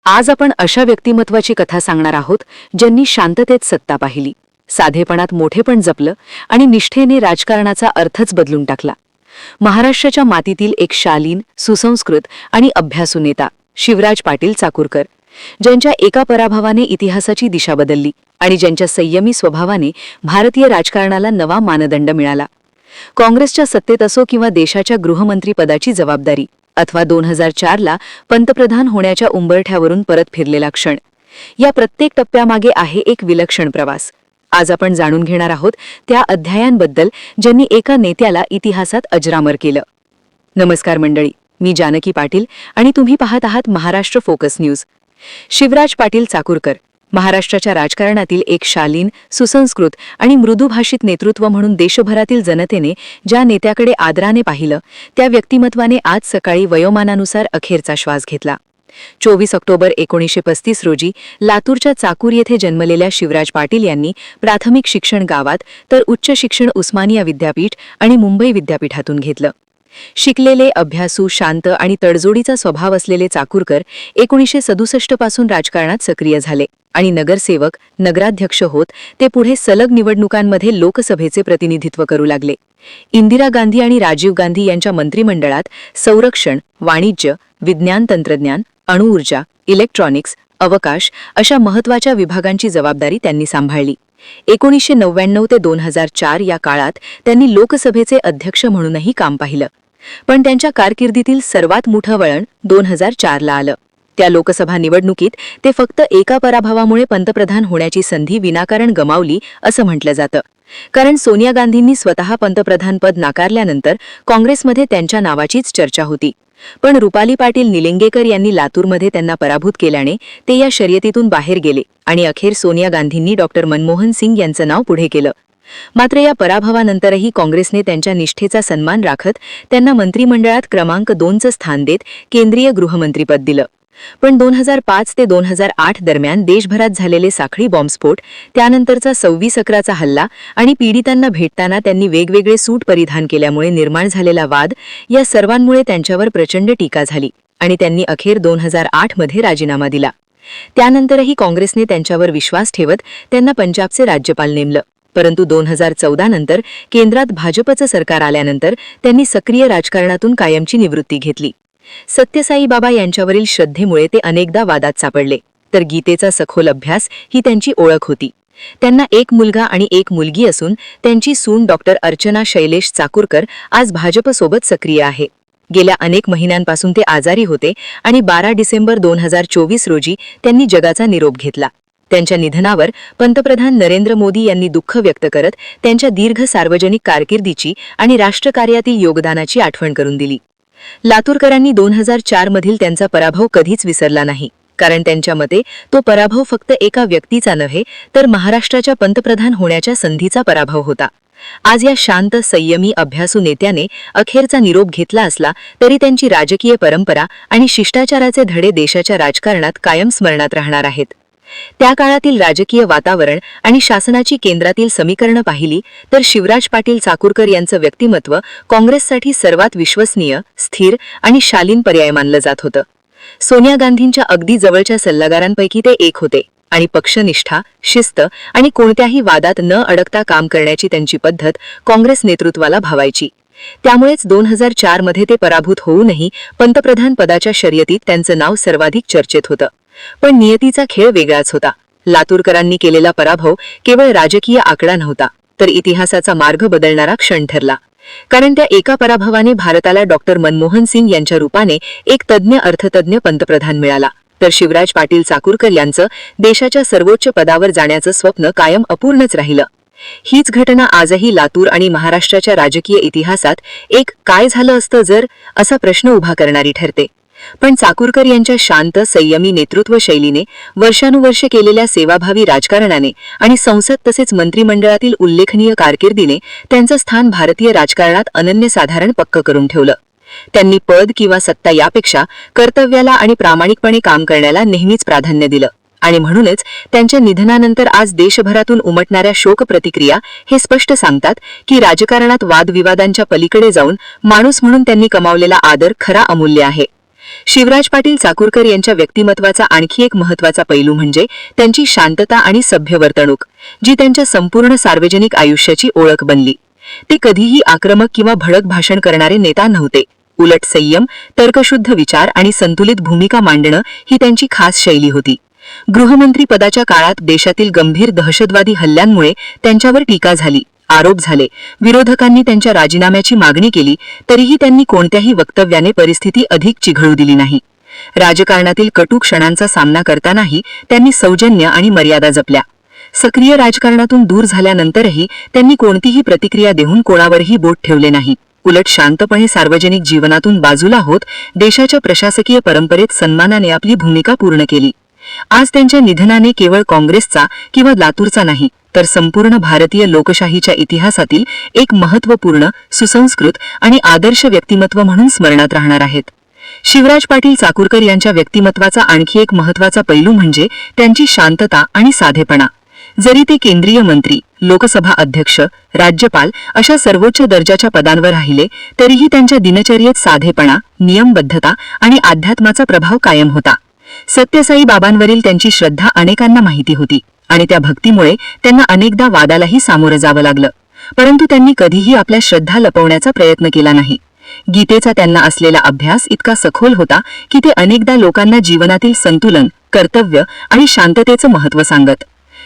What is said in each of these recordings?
आज आपण अशा व्यक्तिमत्वाची कथा सांगणार आहोत ज्यांनी शांततेत सत्ता पाहिली, साधेपणात मोठेपण जपलं आणि निष्ठेने राजकारणाचा अर्थच बदलून टाकला. महाराष्ट्राच्या मातीतील एक शालीन, सुसंस्कृत आणि अभ्यासू नेता शिवराज पाटील चाकूरकर, ज्यांच्या एका पराभवाने इतिहासाची दिशा बदलली आणि ज्यांच्या संयमी स्वभावाने भारतीय राजकारणाला नवा मानदंड मिळाला. काँग्रेसच्या सत्तेत असो किंवा देशाच्या गृहमंत्रीपदाची जबाबदारी अथवा 2004ला पंतप्रधान होण्याच्या उंबरठ्यावरून परत फिरलेला क्षण, या प्रत्येक टप्प्यामागे आहे एक विलक्षण प्रवास. आज आपण जाणून घेणार आहोत त्या अध्यायांबद्दल ज्यांनी एका नेत्याला इतिहासात अजरामर केलं. नमस्कार मंडळी, मी जानकी पाटील आणि तुम्ही पाहत आहात महाराष्ट्र फोकस न्यूज. शिवराज पाटील चाकूरकर महाराष्ट्राच्या राजकारणातील एक शालीन, सुसंस्कृत आणि मृदुभाषित नेतृत्व म्हणून देशभरातील जनतेने ज्या नेत्याकडे आदराने पाहिलं, त्या व्यक्तिमत्वाने आज सकाळी वयोमानानुसार अखेरचा श्वास घेतला. 24 ऑक्टोबर 1935 रोजी लातूरच्या चाकूर येथे जन्मलेल्या शिवराज पाटील यांनी प्राथमिक शिक्षण गावात तर उच्च शिक्षण उस्मानिया विद्यापीठ आणि मुंबई विद्यापीठातून घेतलं. शिकलेले, अभ्यासू, शांत आणि तडजोडीचा स्वभाव असलेले चाकूरकर 1967 पासून राजकारणात सक्रिय झाले आणि नगरसेवक, नगराध्यक्ष होत ते पुढे सलग निवडणुकांमध्ये लोकसभेचे प्रतिनिधित्व करू लागले. इंदिरा गांधी आणि राजीव गांधी यांच्या मंत्रिमंडळात संरक्षण, वाणिज्य, विज्ञान तंत्रज्ञान, अणुऊर्जा, इलेक्ट्रॉनिक्स, अवकाश अशा महत्त्वाच्या विभागांची जबाबदारी त्यांनी सांभाळली. 1999 ते 2004 या काळात त्यांनी लोकसभेचे अध्यक्ष म्हणूनही काम पाहिलं. पण त्यांच्या कारकिर्दीतील सर्वात मोठं वळण 2004ला आलं. त्या लोकसभा निवडणुकीत ते फक्त एका पराभवामुळे पंतप्रधान होण्याची संधी विनाकारण गमावली असं म्हटलं जातं. कारण सोनिया गांधींनी स्वतः पंतप्रधानपद नाकारल्यानंतर काँग्रेसमध्ये त्यांच्या नावाचीच चर्चा होती. पण रुपाली पाटील निलंगेकर यांनी लातूरमध्ये त्यांना पराभूत केल्याने ते या शर्यतीतून बाहेर गेले आणि अखेर सोनिया गांधींनी डॉक्टर मनमोहन सिंग यांचं नाव पुढे केलं. मात्र या पराभवानंतरही काँग्रेसने त्यांच्या निष्ठेचा सन्मान राखत त्यांना मंत्रिमंडळात क्रमांक 2चं स्थान देत केंद्रीय गृहमंत्रीपद दिलं. पण 2005 ते 2008 दरम्यान देशभरात झालेले साखळी बॉम्बस्फोट, त्यानंतरचा 26/11चा हल्ला आणि पीडितांना भेटताना त्यांनी वेगवेगळे सूट परिधान केल्यामुळे निर्माण झालेला वाद, या सर्वांमुळे त्यांच्यावर प्रचंड टीका झाली आणि त्यांनी अखेर 2008 मध्ये राजीनामा दिला. त्यानंतरही काँग्रेसने त्यांच्यावर विश्वास ठेवत त्यांना पंजाबचे राज्यपाल नेमलं. परंतु 2014 नंतर केंद्रात भाजपचं सरकार आल्यानंतर त्यांनी सक्रिय राजकारणातून कायमची निवृत्ती घेतली. सत्यसाई बाबा यांच्यावरील श्रद्धेमुळे ते अनेकदा वादात सापडले, तर गीतेचा सखोल अभ्यास ही त्यांची ओळख होती. त्यांना एक मुलगा आणि एक मुलगी असून त्यांची सून डॉक्टर अर्चना शैलेश चाकूरकर आज भाजपसोबत सक्रिय आहे. गेल्या अनेक महिन्यांपासून ते आजारी होते आणि 12 डिसेंबर 2024 रोजी त्यांनी जगाचा निरोप घेतला. त्यांच्या निधनावर पंतप्रधान नरेंद्र मोदी यांनी दुःख व्यक्त करत त्यांच्या दीर्घ सार्वजनिक कारकिर्दीची आणि राष्ट्रकार्यातील योगदानाची आठवण करून दिली. लातूरकरांनी 2004 मधील त्यांचा पराभव कधीच विसरला नाही, कारण त्यांच्या मते तो पराभव फक्त एका व्यक्तीचा नव्हे तर महाराष्ट्राच्या पंतप्रधान होण्याच्या संधीचा पराभव होता. आज या शांत, संयमी, अभ्यासू नेत्याने अखेरचा निरोप घेतला असला तरी त्यांची राजकीय परंपरा आणि शिष्टाचाराचे धडे देशाच्या राजकारणात कायम स्मरणात राहणार आहेत. त्या काळातील राजकीय वातावरण आणि शासनाची केंद्रातील समीकरणं पाहिली तर शिवराज पाटील चाकूरकर यांचं व्यक्तिमत्व काँग्रेससाठी सर्वात विश्वसनीय, स्थिर आणि शालीन पर्याय मानलं जात होतं. सोनिया गांधींच्या अगदी जवळच्या सल्लागारांपैकी ते एक होते आणि पक्षनिष्ठा, शिस्त आणि कोणत्याही वादात न अडकता काम करण्याची त्यांची पद्धत काँग्रेस नेतृत्वाला भावायची. त्यामुळेच 2004 मध्ये ते पराभूत होऊनही पंतप्रधान पदाच्या शर्यतीत त्यांचं नाव सर्वाधिक चर्चेत होतं. पण नियतीचा खेळ वेगळाच होता. लातूरकरांनी केलेला पराभव केवळ राजकीय आकडा नव्हता, तर इतिहासाचा मार्ग बदलणारा क्षण ठरला. कारण त्या एका पराभवाने भारताला डॉक्टर मनमोहन सिंग यांच्या रूपाने एक तज्ज्ञ अर्थतज्ज्ञ पंतप्रधान मिळाला, तर शिवराज पाटील चाकूरकर यांचं देशाच्या सर्वोच्च पदावर जाण्याचं स्वप्न कायम अपूर्णच राहिलं. हीच घटना आजही लातूर आणि महाराष्ट्राच्या राजकीय इतिहासात एक "काय झालं असतं जर" असा प्रश्न उभा करणारी ठरते. पण चाकूरकर यांच्या शांत, संयमी नेतृत्व शैलीने, वर्षानुवर्षे केलेल्या सेवाभावी राजकारणाने आणि संसद तसेच मंत्रिमंडळातील उल्लेखनीय कारकिर्दीने त्यांचं स्थान भारतीय राजकारणात अनन्यसाधारण पक्क करून ठेवलं. त्यांनी पद किंवा सत्ता यापेक्षा कर्तव्याला आणि प्रामाणिकपणे काम करण्याला नेहमीच प्राधान्य दिलं आणि म्हणूनच त्यांच्या निधनानंतर आज देशभरातून उमटणाऱ्या शोक प्रतिक्रिया हे स्पष्ट सांगतात की राजकारणात वादविवादांच्या पलीकडे जाऊन माणूस म्हणून त्यांनी कमावलेला आदर खरा अमूल्य आहे. शिवराज पाटील चाकूरकर यांच्या व्यक्तिमत्वाचा आणखी एक महत्त्वाचा पैलू म्हणजे त्यांची शांतता आणि सभ्य वर्तणूक, जी त्यांच्या संपूर्ण सार्वजनिक आयुष्याची ओळख बनली. ते कधीही आक्रमक किंवा भडक भाषण करणारे नेता नव्हते. उलट संयम, तर्कशुद्ध विचार आणि संतुलित भूमिका मांडणं ही त्यांची खास शैली होती. गृहमंत्री पदाच्या काळात देशातील गंभीर दहशतवादी हल्ल्यांमुळे त्यांच्यावर टीका झाली, आरोप झाले, विरोधकांनी त्यांच्या राजीनाम्याची मागणी केली, तरीही त्यांनी कोणत्याही वक्तव्याने परिस्थिती अधिक चिघळू दिली नाही. राजकारणातील कटू क्षणांचा सामना करतानाही त्यांनी सौजन्य आणि मर्यादा जपल्या. सक्रिय राजकारणातून दूर झाल्यानंतरही त्यांनी कोणतीही प्रतिक्रिया देऊन कोणावरही बोट ठेवले नाही. उलट शांतपणे सार्वजनिक जीवनातून बाजूला होत देशाच्या प्रशासकीय परंपरेत सन्मानाने आपली भूमिका पूर्ण केली. आज त्यांच्या निधनाने केवळ काँग्रेसचा किंवा लातूरचा नाही, तर संपूर्ण भारतीय लोकशाहीच्या इतिहासातील एक महत्त्वपूर्ण, सुसंस्कृत आणि आदर्श व्यक्तिमत्व म्हणून स्मरणात राहणार आहेत. शिवराज पाटील चाकूरकर यांच्या व्यक्तिमत्वाचा आणखी एक महत्त्वाचा पैलू म्हणजे त्यांची शांतता आणि साधेपणा. जरी ते केंद्रीय मंत्री, लोकसभा अध्यक्ष, राज्यपाल अशा सर्वोच्च दर्जाच्या पदांवर राहिले, तरीही त्यांच्या दिनचर्येत साधेपणा, नियमबद्धता आणि अध्यात्माचा प्रभाव कायम होता. सत्यसाई बाबांवरील त्यांची श्रद्धा अनेकांना माहिती होती आणि त्या भक्तीमुळे त्यांना अनेकदा वादालाही सामोरं जावं लागलं. परंतु त्यांनी कधीही आपल्या श्रद्धा लपवण्याचा प्रयत्न केला नाही. गीतेचा त्यांना असलेला अभ्यास इतका सखोल होता की ते अनेकदा लोकांना जीवनातील संतुलन, कर्तव्य आणि शांततेचं महत्त्व सांगत.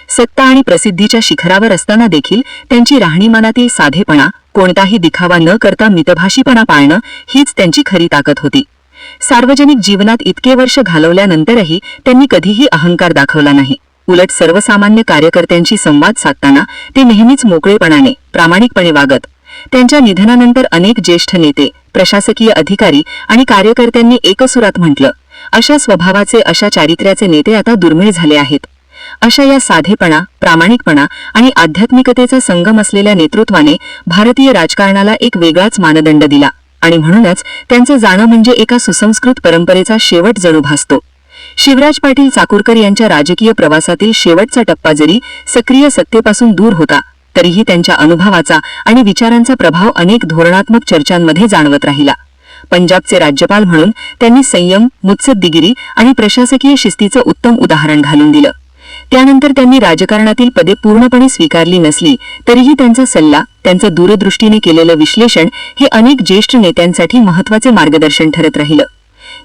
सत्ता आणि प्रसिद्धीच्या शिखरावर असताना देखील त्यांची राहणीमानातील साधेपणा, कोणताही दिखावा न करता मितभाषीपणा पाळणं हीच त्यांची खरी ताकद होती. सार्वजनिक जीवनात इतके वर्ष घालवल्यानंतरही त्यांनी कधीही अहंकार दाखवला नाही. उलट सर्वसामान्य कार्यकर्त्यांशी संवाद साधताना ते नेहमीच मोकळेपणाने, प्रामाणिकपणे वागत. त्यांच्या निधनानंतर अनेक ज्येष्ठ नेते, प्रशासकीय अधिकारी आणि कार्यकर्त्यांनी एकसुरात म्हटलं, अशा स्वभावाचे, अशा चारित्र्याचे नेते आता दुर्मिळ झाले आहेत. अशा या साधेपणा, प्रामाणिकपणा आणि आध्यात्मिकतेचा संगम असलेल्या नेतृत्वाने भारतीय राजकारणाला एक वेगळाच मानदंड दिला आणि म्हणूनच त्यांचं जाणं म्हणजे एका सुसंस्कृत परंपरेचा शेवट जणू भासतो. शिवराज पाटील चाकूरकर यांच्या राजकीय प्रवासातील शेवटचा टप्पा जरी सक्रिय सत्तेपासून दूर होता, तरीही त्यांच्या अनुभवाचा आणि विचारांचा प्रभाव अनेक धोरणात्मक चर्चांमध्ये जाणवत राहिला. पंजाबचे राज्यपाल म्हणून त्यांनी संयम, मुत्सद्दीगिरी आणि प्रशासकीय शिस्तीचं उत्तम उदाहरण घालून दिलं. त्यानंतर त्यांनी राजकारणातील पदे पूर्णपणे स्वीकारली नसली, तरीही त्यांचा सल्ला, त्यांचं दूरदृष्टीने केलेलं विश्लेषण हे अनेक ज्येष्ठ नेत्यांसाठी महत्त्वाचे मार्गदर्शन ठरत राहिलं.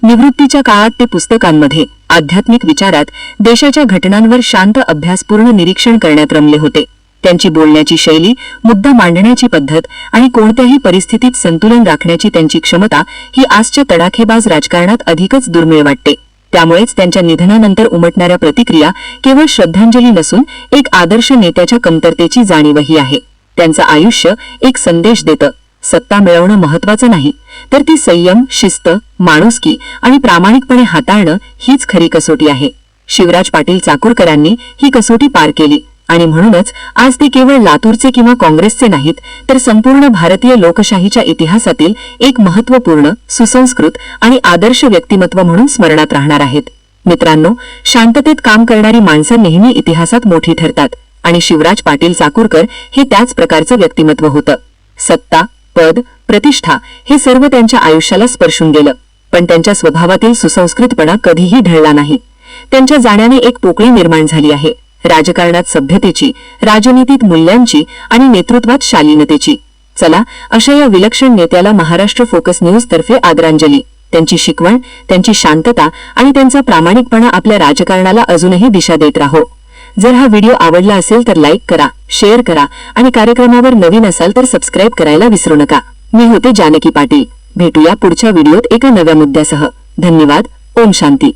निवृत्तीच्या काळात ते पुस्तकांमध्ये, आध्यात्मिक विचारात, देशाच्या घटनांवर शांत अभ्यासपूर्ण निरीक्षण करण्यात रमले होते. त्यांची बोलण्याची शैली, मुद्दा मांडण्याची पद्धत आणि कोणत्याही परिस्थितीत संतुलन राखण्याची त्यांची क्षमता ही आजच्या तडाखेबाज राजकारणात अधिकच दुर्मिळ वाटते. त्यामुळेच त्यांच्या निधनानंतर उमटणाऱ्या प्रतिक्रिया केवळ श्रद्धांजली नसून एक आदर्श नेत्याच्या कमतरतेची जाणीवही आहे. त्यांचं आयुष्य एक संदेश देतं, सत्ता मिळवणं महत्त्वाचं नाही, तर ती संयम, शिस्त, माणुसकी आणि प्रामाणिकपणे हाताळणं हीच खरी कसोटी आहे. शिवराज पाटील चाकूरकरांनी ही कसोटी पार केली आणि म्हणूनच आज ते केवळ लातूरचे किंवा काँग्रेसचे नाहीत, तर संपूर्ण भारतीय लोकशाहीच्या इतिहासातील एक महत्त्वपूर्ण, सुसंस्कृत आणि आदर्श व्यक्तिमत्व म्हणून स्मरणात राहणार आहेत. मित्रांनो, शांततेत काम करणारी माणसं नेहमी इतिहासात मोठी ठरतात आणि शिवराज पाटील चाकूरकर हे त्याच प्रकारचं व्यक्तिमत्व होतं. सत्ता, पद, प्रतिष्ठा हे सर्व त्यांच्या आयुष्याला स्पर्शून गेलं, पण त्यांच्या स्वभावातील सुसंस्कृतपणा कधीही ढळला नाही. त्यांच्या जाण्याने एक पोकळी निर्माण झाली आहे, राजकारणात सभ्यतेची, राजनीतीत मूल्यांची आणि नेतृत्वात शालीनतेची. चला, अशा या विलक्षण नेत्याला महाराष्ट्र फोकस न्यूज तर्फे आदरांजली. त्यांची शिकवण, त्यांची शांतता आणि त्यांचा प्रामाणिकपणा आपल्या राजकारणाला अजूनही दिशा देत राहो. जर हा व्हिडिओ आवडला असेल तर लाईक करा, शेअर करा आणि कार्यक्रमावर नवीन असाल तर सबस्क्राईब करायला विसरू नका. मी होते जानकी पाटील. भेटूया पुढच्या व्हिडिओत एका नव्या मुद्द्यासह. धन्यवाद. ओम शांती.